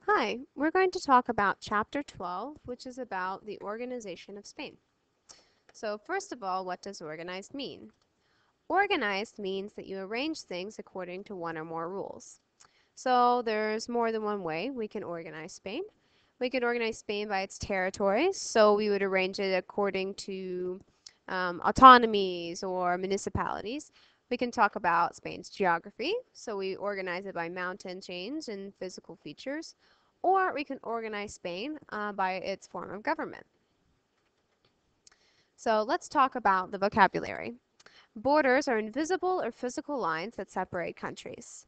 Hi, we're going to talk about Chapter 12, which is about the organization of Spain. So first of all, what does organized mean? Organized means that you arrange things according to one or more rules. So there's more than one way we can organize Spain. We can organize Spain by its territories, so we would arrange it according to autonomies or municipalities. We can talk about Spain's geography, so we organize it by mountain chains and physical features, or we can organize Spain by its form of government. So let's talk about the vocabulary. Borders are invisible or physical lines that separate countries.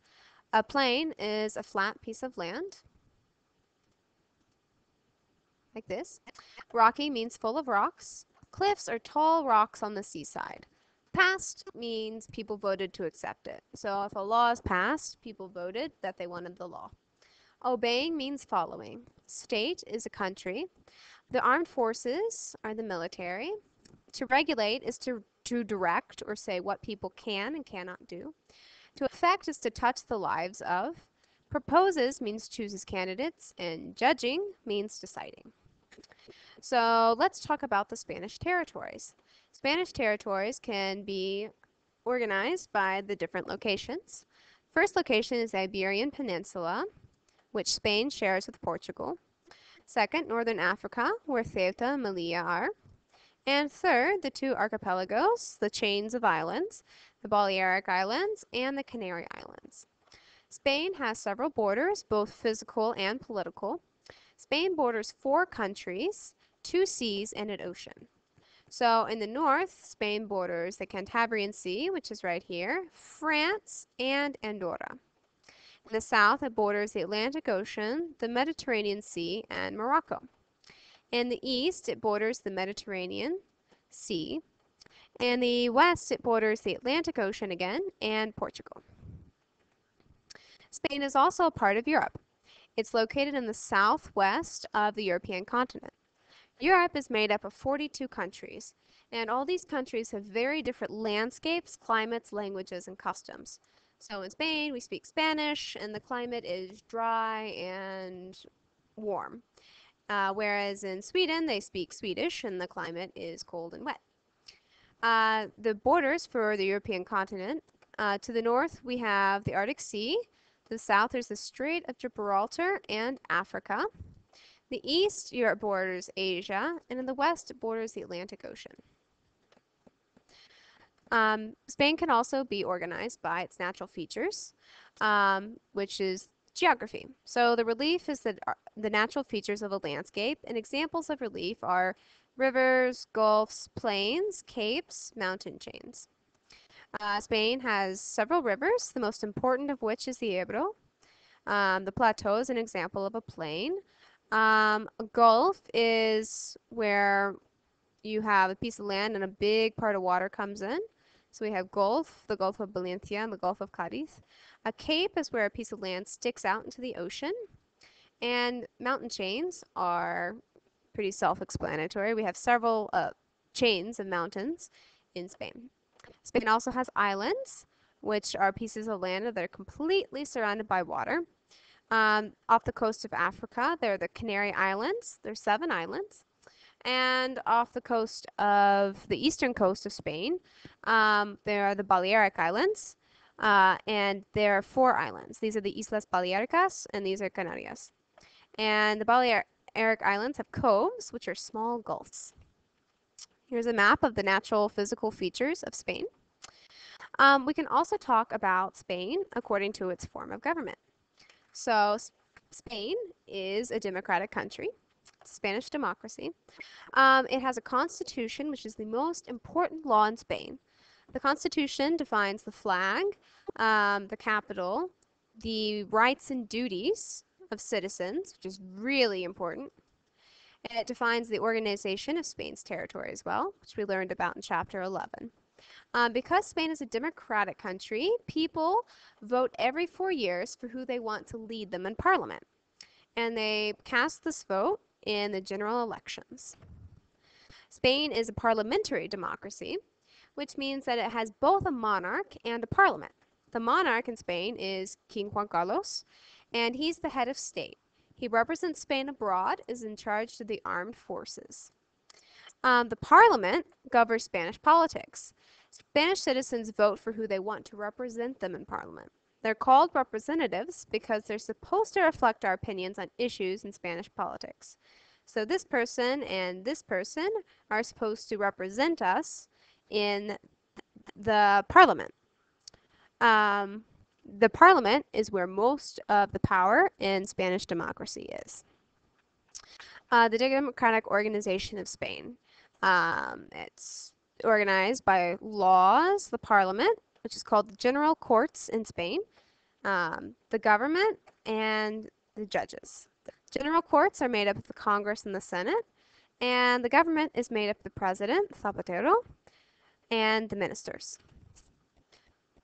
A plain is a flat piece of land, like this. Rocky means full of rocks. Cliffs are tall rocks on the seaside. Passed means people voted to accept it. So if a law is passed, people voted that they wanted the law. Obeying means following. State is a country. The armed forces are the military. To regulate is to direct or say what people can and cannot do. To affect is to touch the lives of. Proposes means chooses candidates, and judging means deciding. So let's talk about the Spanish territories. Spanish territories can be organized by the different locations. First location is the Iberian Peninsula, which Spain shares with Portugal. Second, Northern Africa, where Ceuta and Melilla are. And third, the two archipelagos, the chains of islands, the Balearic Islands and the Canary Islands. Spain has several borders, both physical and political. Spain borders 4 countries, 2 seas, and an ocean. So in the north, Spain borders the Cantabrian Sea, which is right here, France, and Andorra. In the south, it borders the Atlantic Ocean, the Mediterranean Sea, and Morocco. In the east, it borders the Mediterranean Sea. In the west, it borders the Atlantic Ocean again and Portugal. Spain is also a part of Europe. It's located in the southwest of the European continent. Europe is made up of 42 countries, and all these countries have very different landscapes, climates, languages, and customs. So in Spain, we speak Spanish, and the climate is dry and warm. Whereas in Sweden, they speak Swedish, and the climate is cold and wet. The borders for the European continent. To the north, we have the Arctic Sea. To the south, there's the Strait of Gibraltar and Africa. The east, Europe borders Asia, and in the west, it borders the Atlantic Ocean. Spain can also be organized by its natural features, which is geography. So the relief is the natural features of a landscape, and examples of relief are rivers, gulfs, plains, capes, mountain chains. Spain has several rivers, the most important of which is the Ebro. The plateau is an example of a plain. A gulf is where you have a piece of land and a big part of water comes in. So we have Gulf, the Gulf of Valencia, and the Gulf of Cadiz. A cape is where a piece of land sticks out into the ocean. And mountain chains are pretty self-explanatory. We have several chains of mountains in Spain. Spain also has islands, which are pieces of land that are completely surrounded by water. Off the coast of Africa, there are the Canary Islands. There's 7 islands. And off the coast of the eastern coast of Spain, there are the Balearic Islands, and there are 4 islands. These are the Islas Balearicas, and these are Canarias. And the Balearic Islands have coves, which are small gulfs. Here's a map of the natural physical features of Spain. We can also talk about Spain according to its form of government. So Spain is a democratic country, Spanish democracy. It has a constitution, which is the most important law in Spain. The constitution defines the flag, the capital, the rights and duties of citizens, which is really important. It defines the organization of Spain's territory as well, which we learned about in Chapter 11. Because Spain is a democratic country, people vote every 4 years for who they want to lead them in parliament. And they cast this vote in the general elections. Spain is a parliamentary democracy, which means that it has both a monarch and a parliament. The monarch in Spain is King Juan Carlos, and he's the head of state. He represents Spain abroad, is in charge of the armed forces. The parliament governs Spanish politics. Spanish citizens vote for who they want to represent them in parliament. They're called representatives because they're supposed to reflect our opinions on issues in Spanish politics. So this person and this person are supposed to represent us in the parliament. The parliament is where most of the power in Spanish democracy is. The Democratic Organization of Spain. It's organized by laws, the parliament, which is called the General Courts in Spain, the government, and the judges. The General Courts are made up of the Congress and the Senate, and the government is made up of the President, Zapatero, and the ministers.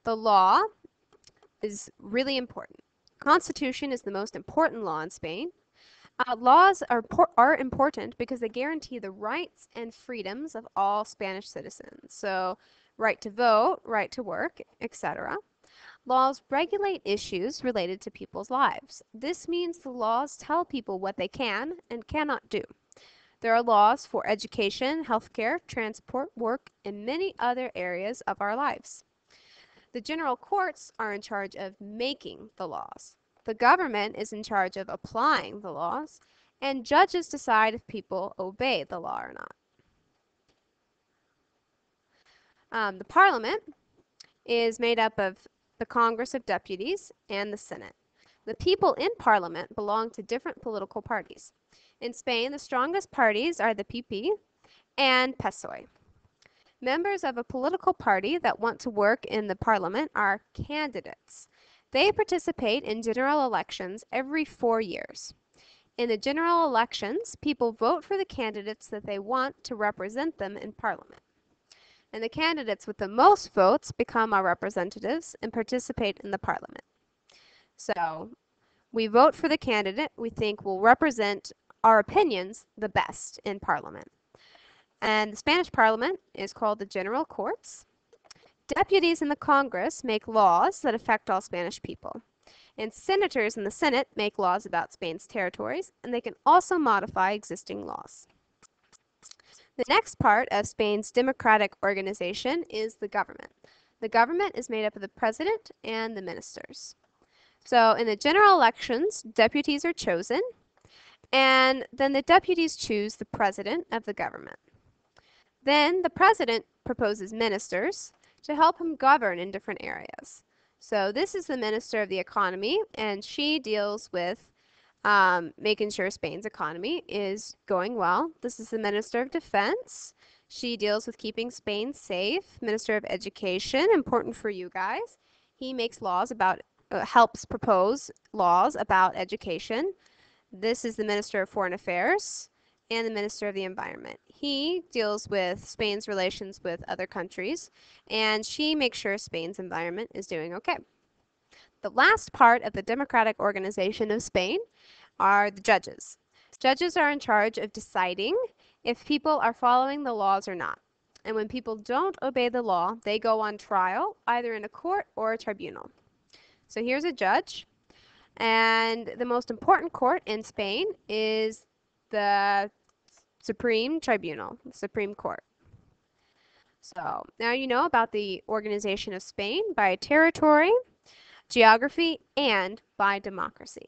The law is really important. Constitution is the most important law in Spain. Laws are important because they guarantee the rights and freedoms of all Spanish citizens. So, right to vote, right to work, etc. Laws regulate issues related to people's lives. This means the laws tell people what they can and cannot do. There are laws for education, healthcare, transport, work, and many other areas of our lives. The general courts are in charge of making the laws. The government is in charge of applying the laws, and judges decide if people obey the law or not. The parliament is made up of the Congress of Deputies and the Senate. The people in parliament belong to different political parties. In Spain, the strongest parties are the PP and PSOE. Members of a political party that want to work in the parliament are candidates. They participate in general elections every 4 years. In the general elections, people vote for the candidates that they want to represent them in parliament. And the candidates with the most votes become our representatives and participate in the parliament. So we vote for the candidate we think will represent our opinions the best in parliament. And the Spanish parliament is called the General Courts. Deputies in the Congress make laws that affect all Spanish people. And senators in the Senate make laws about Spain's territories, and they can also modify existing laws. The next part of Spain's democratic organization is the government. The government is made up of the president and the ministers. So in the general elections, deputies are chosen, and then the deputies choose the president of the government. Then the president proposes ministers to help him govern in different areas. So this is the Minister of the Economy, and she deals with making sure Spain's economy is going well. This is the Minister of Defense. She deals with keeping Spain safe. Minister of Education, important for you guys. He makes laws about, helps propose laws about education. This is the Minister of Foreign Affairs and the Minister of the Environment. He deals with Spain's relations with other countries, and she makes sure Spain's environment is doing okay. The last part of the democratic organization of Spain are the judges. Judges are in charge of deciding if people are following the laws or not. And when people don't obey the law, they go on trial, either in a court or a tribunal. So here's a judge. And the most important court in Spain is the Supreme Tribunal, the Supreme Court. So now you know about the organization of Spain by territory, geography, and by democracy.